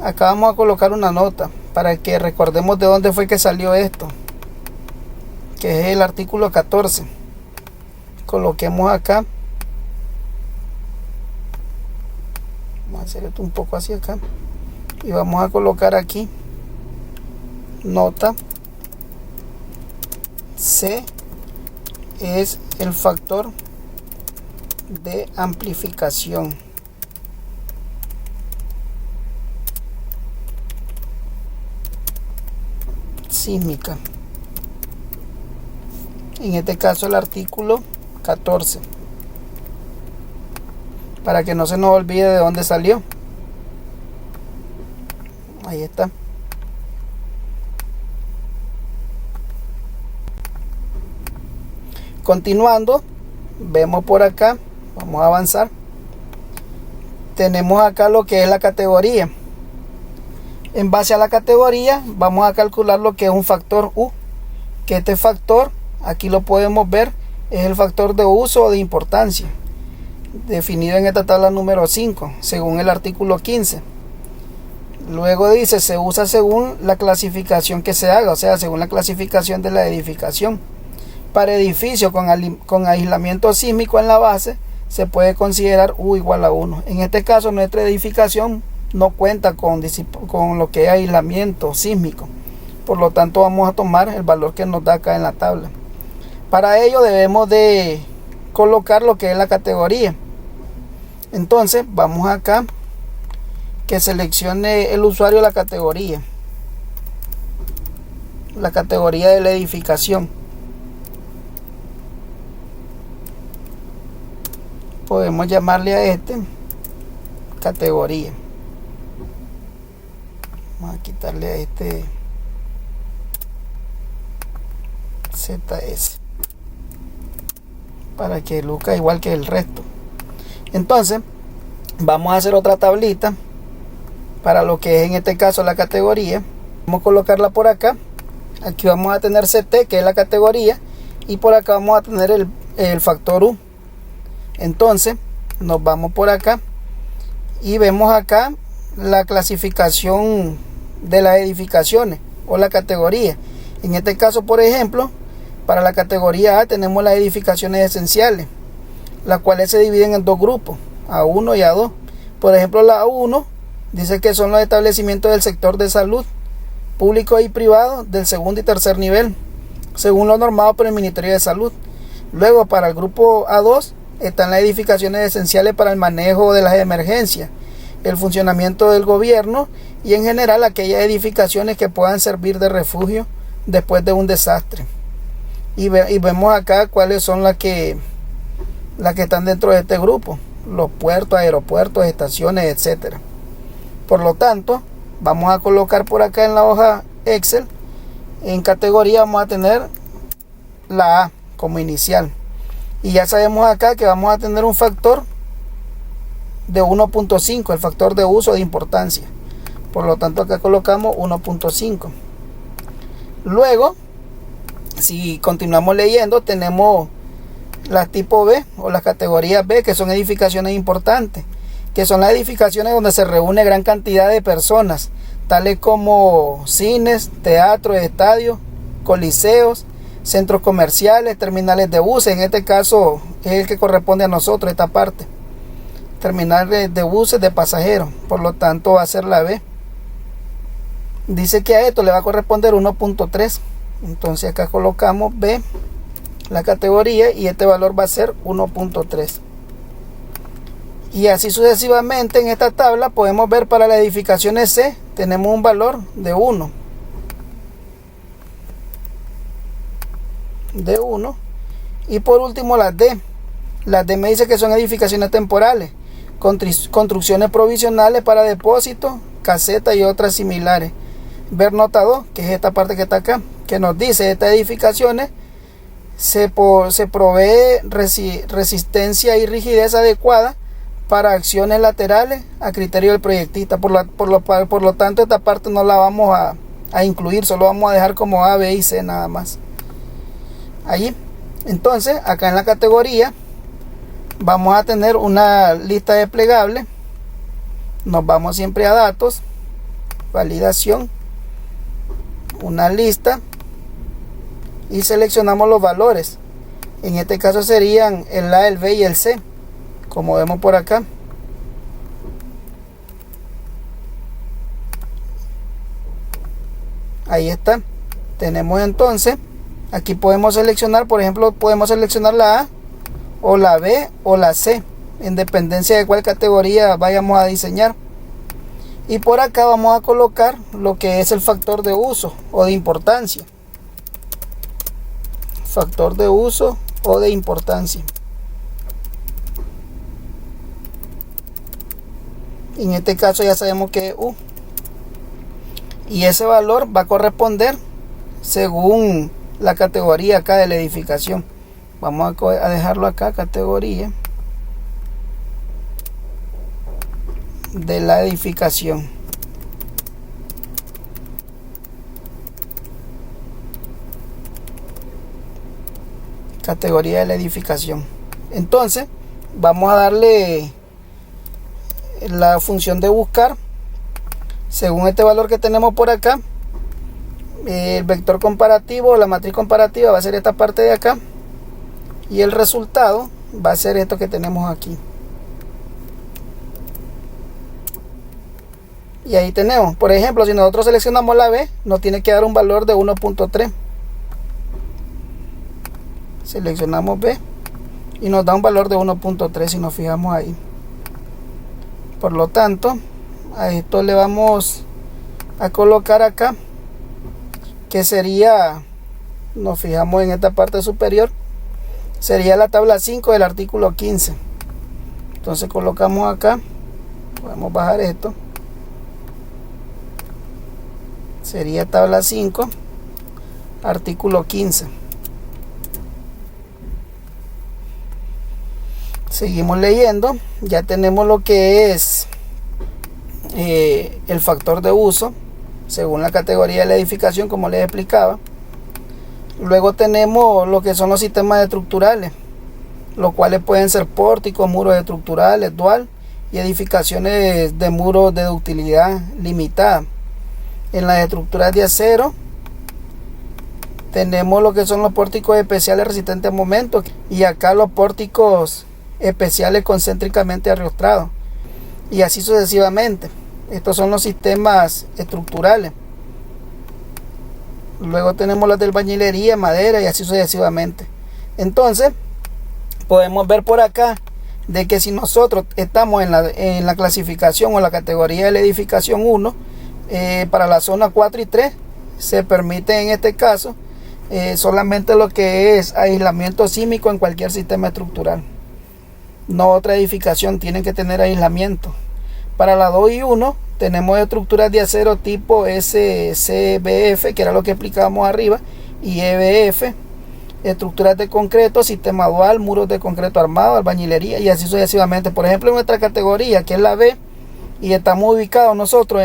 Acá vamos a colocar una nota para que recordemos de dónde fue que salió esto, que es el artículo 14. Coloquemos acá. Vamos a hacer esto un poco hacia acá. Y vamos a colocar aquí nota C es el factor de amplificación sísmica. En este caso el artículo 14, para que no se nos olvide de dónde salió. Ahí está. Continuando, vemos por acá, vamos a avanzar. Tenemos acá lo que es la categoría. En base a la categoría vamos a calcular lo que es un factor U, que este factor, aquí lo podemos ver, es el factor de uso o de importancia, definido en esta tabla número 5, según el artículo 15. Luego dice, se usa según la clasificación que se haga, o sea, según la clasificación de la edificación. Para edificios con aislamiento sísmico en la base, se puede considerar U igual a 1. En este caso, nuestra edificación no cuenta con lo que es aislamiento sísmico. Por lo tanto, vamos a tomar el valor que nos da acá en la tabla. Para ello debemos de colocar lo que es la categoría. Entonces, vamos acá, que seleccione el usuario la categoría de la edificación. Podemos llamarle a este categoría. Vamos a quitarle a este ZS para que luzca igual que el resto. Entonces vamos a hacer otra tablita para lo que es en este caso la categoría. Vamos a colocarla por acá. Aquí vamos a tener CT, que es la categoría, y por acá vamos a tener el factor U. Entonces nos vamos por acá y vemos acá la clasificación de las edificaciones o la categoría. En este caso, por ejemplo, para la categoría A tenemos las edificaciones esenciales, las cuales se dividen en dos grupos, A1 y A2. Por ejemplo, la A1 dice que son los establecimientos del sector de salud, público y privado, del segundo y tercer nivel, según lo normado por el Ministerio de Salud. Luego, para el grupo A2 están las edificaciones esenciales para el manejo de las emergencias, el funcionamiento del gobierno y en general aquellas edificaciones que puedan servir de refugio después de un desastre. Y vemos acá cuáles son las que están dentro de este grupo: los puertos, aeropuertos, estaciones, etcétera. Por lo tanto, vamos a colocar por acá en la hoja Excel, en categoría vamos a tener la A como inicial. Y ya sabemos acá que vamos a tener un factor de 1.5, el factor de uso de importancia. Por lo tanto, acá colocamos 1.5. Luego, si continuamos leyendo, tenemos las tipo B o las categorías B, que son edificaciones importantes, que son las edificaciones donde se reúne gran cantidad de personas, tales como cines, teatros, estadios, coliseos, centros comerciales, terminales de buses. En este caso es el que corresponde a nosotros, esta parte. Terminales de buses de pasajeros, por lo tanto va a ser la B. Dice que a esto le va a corresponder 1.3. Entonces acá colocamos B, la categoría, y este valor va a ser 1.3. Y así sucesivamente en esta tabla podemos ver para las edificaciones C tenemos un valor de 1. Y por último las D. Las D me dice que son edificaciones temporales, construcciones provisionales para depósitos, casetas y otras similares. Ver nota 2, que es esta parte que está acá, que nos dice estas edificaciones se provee resistencia y rigidez adecuada para acciones laterales a criterio del proyectista. Por lo tanto esta parte no la vamos a incluir, solo vamos a dejar como A, B y C nada más. Allí. Entonces acá en la categoría vamos a tener una lista desplegable. Nos vamos siempre a datos, validación, una lista, y seleccionamos los valores. En este caso serían el A, el B y el C, como vemos por acá. Ahí está. Tenemos entonces, aquí podemos seleccionar, por ejemplo, podemos seleccionar la A o la B o la C, en dependencia de cuál categoría vayamos a diseñar. Y por acá vamos a colocar lo que es el factor de uso o de importancia. Factor de uso o de importancia. En este caso ya sabemos que es U. Y ese valor va a corresponder según la categoría acá de la edificación. Vamos a dejarlo acá, categoría de la edificación. Categoría de la edificación. Entonces vamos a darle la función de buscar según este valor que tenemos por acá. El vector comparativo, la matriz comparativa va a ser esta parte de acá, y el resultado va a ser esto que tenemos aquí. Y ahí tenemos, por ejemplo, si nosotros seleccionamos la B, nos tiene que dar un valor de 1.3. Seleccionamos B y nos da un valor de 1.3 si nos fijamos ahí. Por lo tanto, a esto le vamos a colocar acá, que sería, nos fijamos en esta parte superior, sería la tabla 5 del artículo 15. Entonces colocamos acá, podemos bajar esto, sería tabla 5, artículo 15. Seguimos leyendo. Ya tenemos lo que es el factor de uso según la categoría de la edificación, como les explicaba. Luego tenemos lo que son los sistemas estructurales, los cuales pueden ser pórticos, muros estructurales, dual y edificaciones de muros de ductilidad limitada. En las estructuras de acero tenemos lo que son los pórticos especiales resistentes a momentos, y acá los pórticos especiales concéntricamente arrostrados, y así sucesivamente. Estos son los sistemas estructurales. Luego tenemos los de albañilería, madera, y así sucesivamente. Entonces podemos ver por acá de que si nosotros estamos en la clasificación o la categoría de la edificación 1, para la zona 4 y 3 se permite en este caso solamente lo que es aislamiento sísmico en cualquier sistema estructural. No otra edificación tiene que tener aislamiento. Para la 2 y 1 tenemos estructuras de acero tipo SCBF, que era lo que explicábamos arriba, y EBF, estructuras de concreto, sistema dual, muros de concreto armado, albañilería, y así sucesivamente. Por ejemplo, en nuestra categoría, que es la B, y estamos ubicados nosotros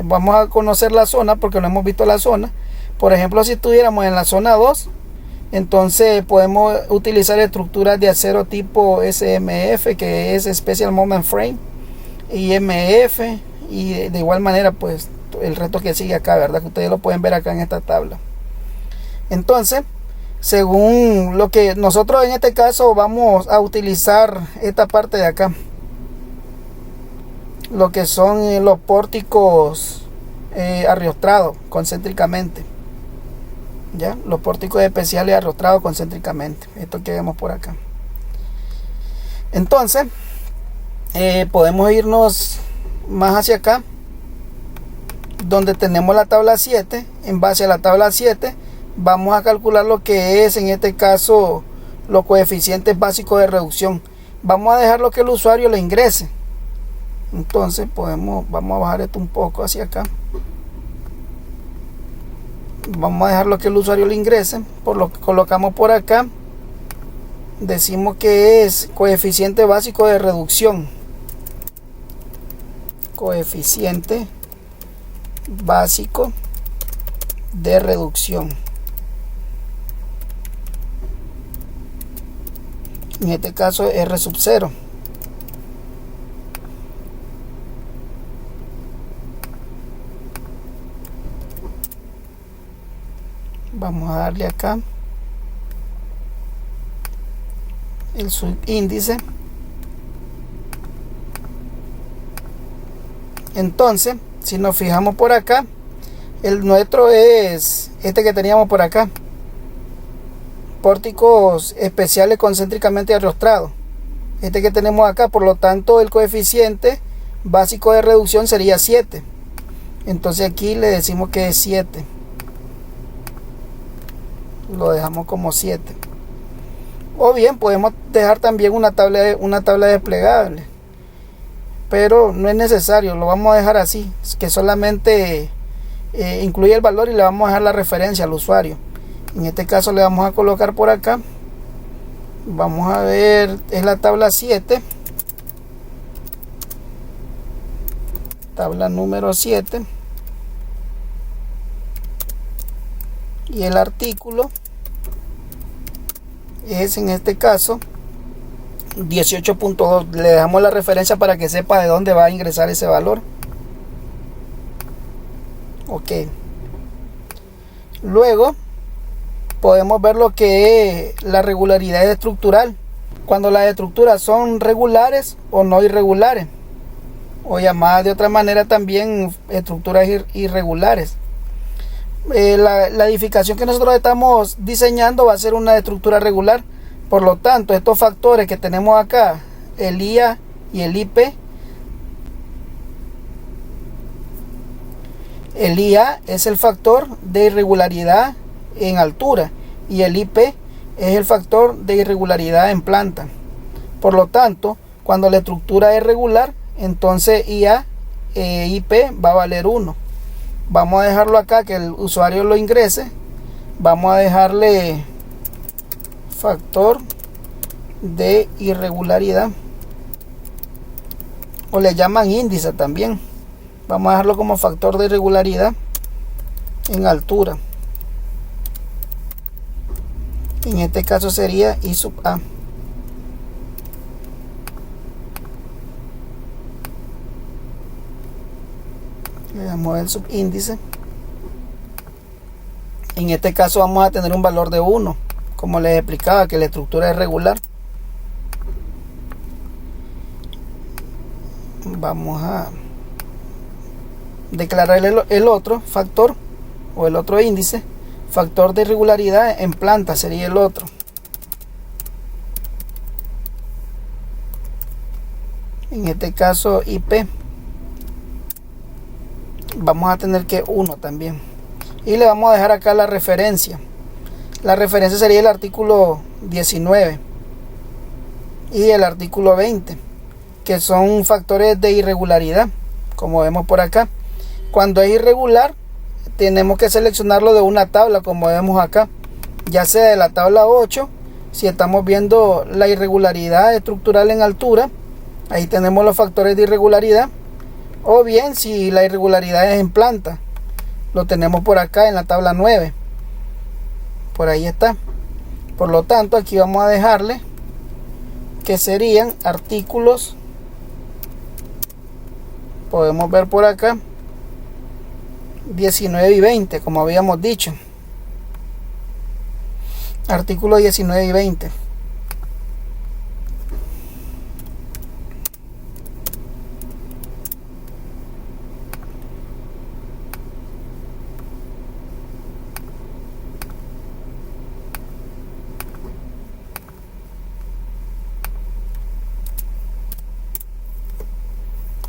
vamos a conocer la zona porque no hemos visto la zona. Por ejemplo, si estuviéramos en la zona 2, entonces podemos utilizar estructuras de acero tipo SMF, que es Special Moment Frame, y MF, y de igual manera pues el resto que sigue acá, verdad, que ustedes lo pueden ver acá en esta tabla. Entonces según lo que nosotros en este caso vamos a utilizar esta parte de acá, lo que son los pórticos arrostrados concéntricamente, ya, los pórticos especiales arrostrados concéntricamente, esto que vemos por acá. Entonces podemos irnos más hacia acá, donde tenemos la tabla 7. En base a la tabla 7 vamos a calcular lo que es en este caso los coeficientes básicos de reducción. Vamos a dejar lo que el usuario le ingrese. Entonces vamos a bajar esto un poco hacia acá. Vamos a dejar lo que el usuario le ingrese, por lo que colocamos por acá. Decimos que es coeficiente básico de reducción. Coeficiente básico de reducción. En este caso R sub 0. Vamos a darle acá el subíndice. Entonces, si nos fijamos por acá, el nuestro es este que teníamos por acá, pórticos especiales concéntricamente arrostrados, este que tenemos acá. Por lo tanto, el coeficiente básico de reducción sería 7. Entonces aquí le decimos que es 7, lo dejamos como 7. O bien podemos dejar también una tabla desplegable, pero no es necesario, lo vamos a dejar así, que solamente incluye el valor y le vamos a dejar la referencia al usuario. En este caso le vamos a colocar por acá, vamos a ver, es la tabla 7, tabla número 7, y el artículo es en este caso 18.2. Le dejamos la referencia para que sepa de dónde va a ingresar ese valor. Ok. Luego podemos ver lo que es la regularidad estructural, cuando las estructuras son regulares o no irregulares, o llamadas de otra manera también estructuras irregulares. La edificación que nosotros estamos diseñando va a ser una estructura regular. Por lo tanto, estos factores que tenemos acá, el IA y el IP, el IA es el factor de irregularidad en altura y el IP es el factor de irregularidad en planta. Por lo tanto, cuando la estructura es regular, entonces IA e IP va a valer 1. Vamos a dejarlo acá, que el usuario lo ingrese. Vamos a dejarle factor de irregularidad, o le llaman índice también. Vamos a dejarlo como factor de irregularidad en altura. En este caso sería I sub A. Le damos el subíndice. En este caso vamos a tener un valor de 1, como les explicaba, que la estructura es regular. Vamos a declarar el otro factor, o el otro índice, factor de irregularidad en planta sería el otro. En este caso IP vamos a tener que 1 también, y le vamos a dejar acá la referencia. La referencia sería el artículo 19 y el artículo 20, que son factores de irregularidad, como vemos por acá. Cuando es irregular, tenemos que seleccionarlo de una tabla, como vemos acá, ya sea de la tabla 8, si estamos viendo la irregularidad estructural en altura, ahí tenemos los factores de irregularidad. O bien si la irregularidad es en planta, lo tenemos por acá en la tabla 9. Por ahí está. Por lo tanto, aquí vamos a dejarle que serían artículos. Podemos ver por acá 19 y 20, como habíamos dicho. Artículos 19 y 20.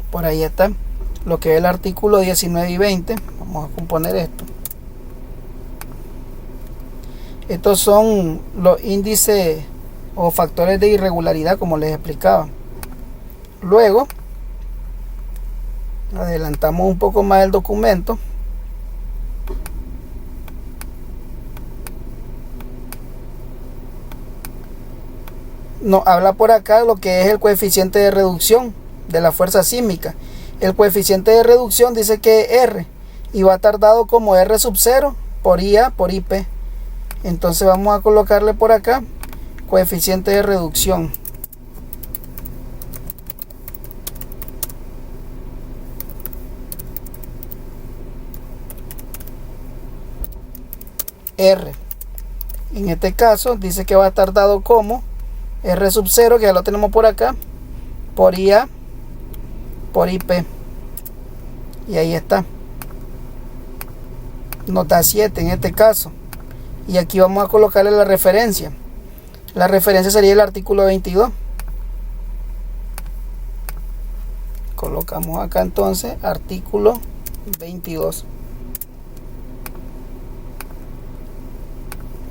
Por ahí está lo que es el artículo 19 y 20. Vamos a componer esto. Estos son los índices o factores de irregularidad, como les explicaba. Luego adelantamos un poco más el documento. Nos habla por acá lo que es el coeficiente de reducción de la fuerza sísmica. El coeficiente de reducción dice que es R y va a estar dado como R sub 0 por IA por IP. Entonces vamos a colocarle por acá coeficiente de reducción. R. En este caso dice que va a estar dado como R sub 0, que ya lo tenemos por acá, por IA por IP. Y ahí está. Nos da 7 en este caso. Y aquí vamos a colocarle la referencia. La referencia sería el artículo 22. Colocamos acá entonces artículo 22.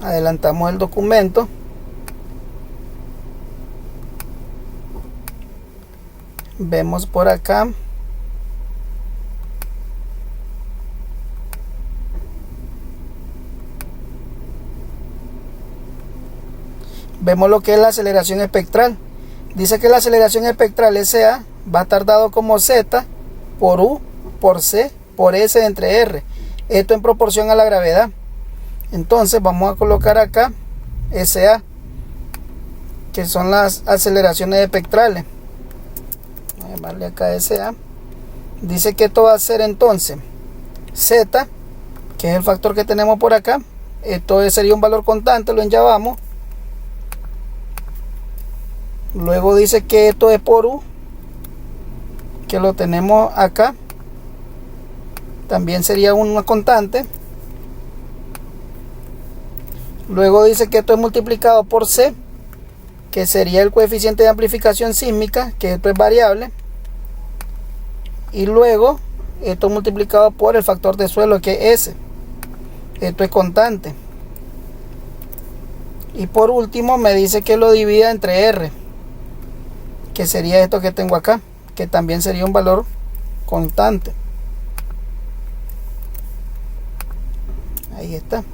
Adelantamos el documento. Vemos por acá vemos lo que es la aceleración espectral. Dice que la aceleración espectral SA va a estar dado como Z por U por C por S entre R. Esto en proporción a la gravedad. Entonces vamos a colocar acá SA, que son las aceleraciones espectrales. Voy a llamarle acá SA. Dice que esto va a ser entonces Z, que es el factor que tenemos por acá. Esto sería un valor constante, lo enllavamos. Luego dice que esto es por U, que lo tenemos acá. También sería una constante. Luego dice que esto es multiplicado por C, que sería el coeficiente de amplificación sísmica, que esto es variable. Y luego esto multiplicado por el factor de suelo, que es S. Esto es constante. Y por último me dice que lo divida entre R, que sería esto que tengo acá, que también sería un valor constante. Ahí está.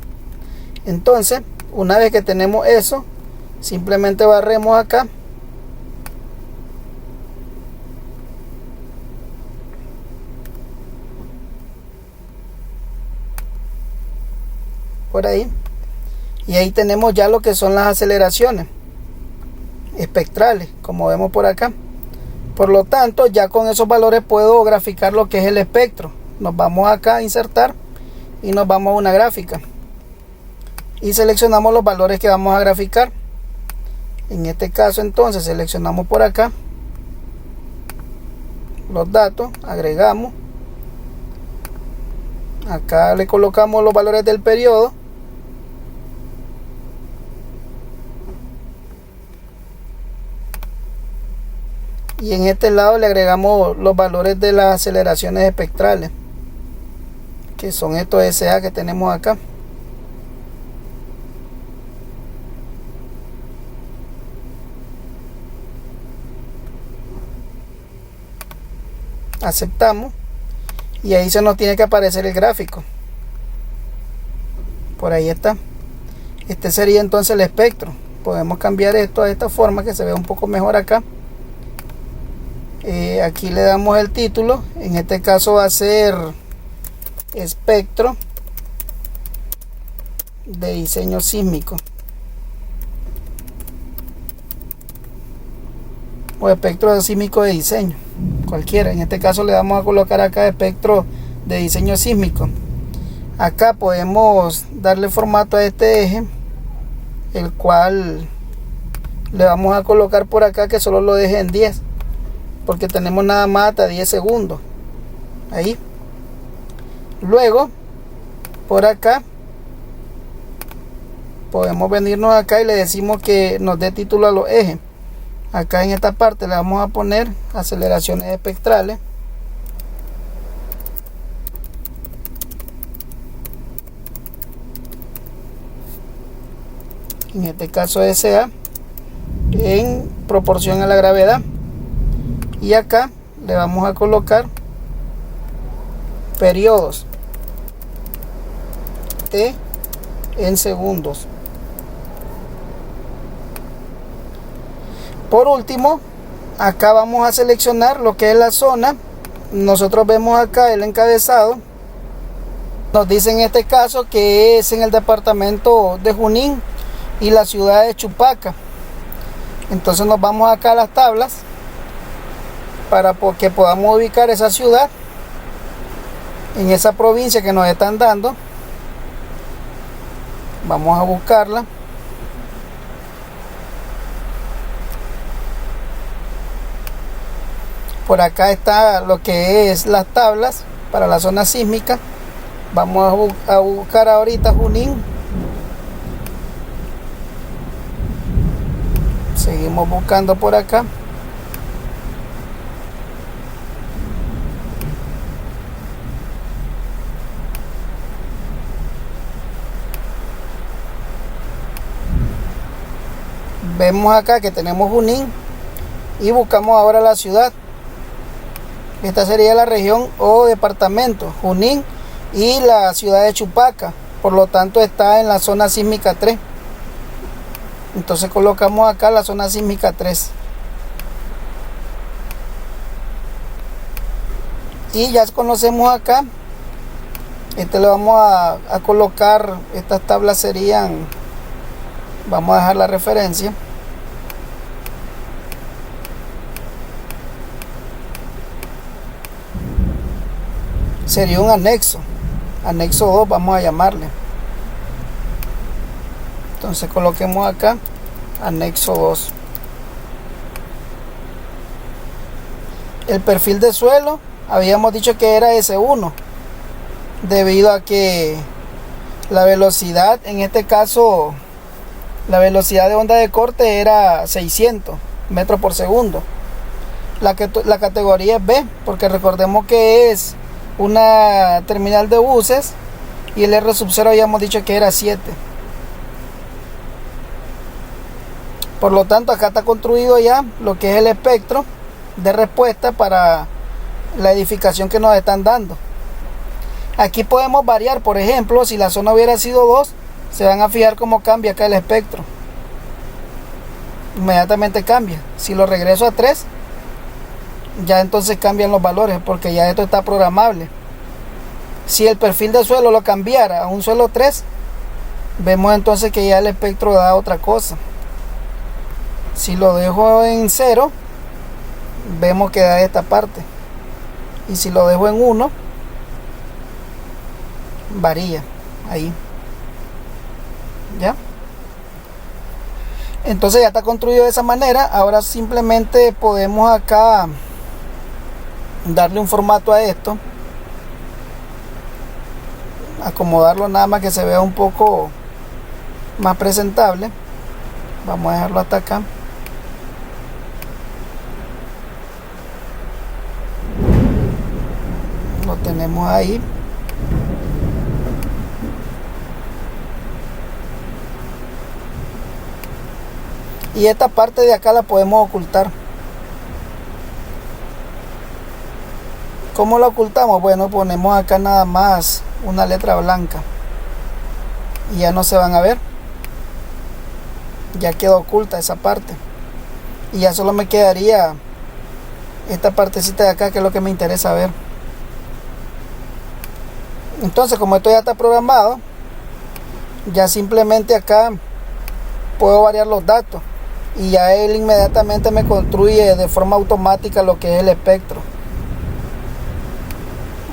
Entonces, una vez que tenemos eso, simplemente barremos acá. Por ahí. Y ahí tenemos ya lo que son las aceleraciones espectrales, como vemos por acá. Por lo tanto, ya con esos valores puedo graficar lo que es el espectro. Nos vamos acá a insertar y nos vamos a una gráfica y seleccionamos los valores que vamos a graficar. En este caso entonces seleccionamos por acá los datos, agregamos, acá le colocamos los valores del periodo, y en este lado le agregamos los valores de las aceleraciones espectrales, que son estos SA que tenemos acá. Aceptamos y ahí se nos tiene que aparecer el gráfico. Por ahí está. Este sería entonces el espectro. Podemos cambiar esto a esta forma que se vea un poco mejor acá. Aquí le damos el título. En este caso va a ser espectro de diseño sísmico o espectro sísmico de diseño, cualquiera. En este caso le vamos a colocar acá espectro de diseño sísmico. Acá podemos darle formato a este eje el cual le vamos a colocar por acá que solo lo deje en 10, porque tenemos nada más hasta 10 segundos ahí. Luego por acá podemos venirnos acá y le decimos que nos dé título a los ejes. Acá en esta parte le vamos a poner aceleraciones espectrales. En este caso SA en proporción a la gravedad. Y acá le vamos a colocar periodos T en segundos. Por último, acá vamos a seleccionar lo que es la zona. Nosotros vemos acá el encabezado. Nos dice en este caso que es en el departamento de Junín y la ciudad de Chupaca. Entonces nos vamos acá a las tablas para que podamos ubicar esa ciudad en esa provincia que nos están dando. Vamos a buscarla. Por acá está lo que es las tablas para la zona sísmica. Vamos a buscar ahorita Junín. Seguimos buscando por acá. Vemos acá que tenemos Junín y buscamos ahora la ciudad. Esta sería la región o departamento Junín y la ciudad de Chupaca. Por lo tanto está en la zona sísmica 3. Entonces colocamos acá la zona sísmica 3. Y ya conocemos acá. Le vamos a colocar, estas tablas serían, vamos a dejar la referencia. Sería un anexo. Anexo 2 vamos a llamarle. Entonces coloquemos acá anexo 2. El perfil de suelo habíamos dicho que era S1, debido a que la velocidad, en este caso la velocidad de onda de corte era 600 metros por segundo. La categoría es B, porque recordemos que es una terminal de buses y el R sub 0 habíamos dicho que era 7. Por lo tanto acá está construido ya lo que es el espectro de respuesta para la edificación que nos están dando. Aquí podemos variar, por ejemplo, si la zona hubiera sido 2, se van a fijar cómo cambia acá el espectro. Inmediatamente cambia. Si lo regreso a 3, ya entonces cambian los valores, porque ya esto está programable. Si el perfil de suelo lo cambiara a un suelo 3, vemos entonces que ya el espectro da otra cosa. Si lo dejo en 0, vemos que da esta parte. Y si lo dejo en 1, varía ahí. ¿Ya? Entonces ya está construido de esa manera. Ahora simplemente podemos acá darle un formato a esto, acomodarlo nada más que se vea un poco más presentable. Vamos a dejarlo hasta acá. Lo tenemos ahí. Y esta parte de acá la podemos ocultar. ¿Cómo la ocultamos? Bueno, ponemos acá nada más una letra blanca y ya no se van a ver. Ya quedó oculta esa parte y ya solo me quedaría esta partecita de acá, que es lo que me interesa ver. Entonces, como esto ya está programado, ya simplemente acá puedo variar los datos y ya él inmediatamente me construye de forma automática lo que es el espectro.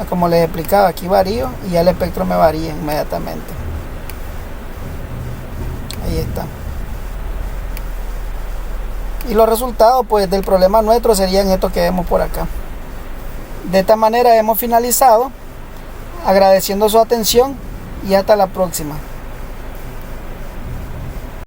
Como les explicaba, aquí varío y ya el espectro me varía inmediatamente. Ahí está. Y los resultados pues del problema nuestro serían estos que vemos por acá. De esta manera hemos finalizado, agradeciendo su atención y hasta la próxima.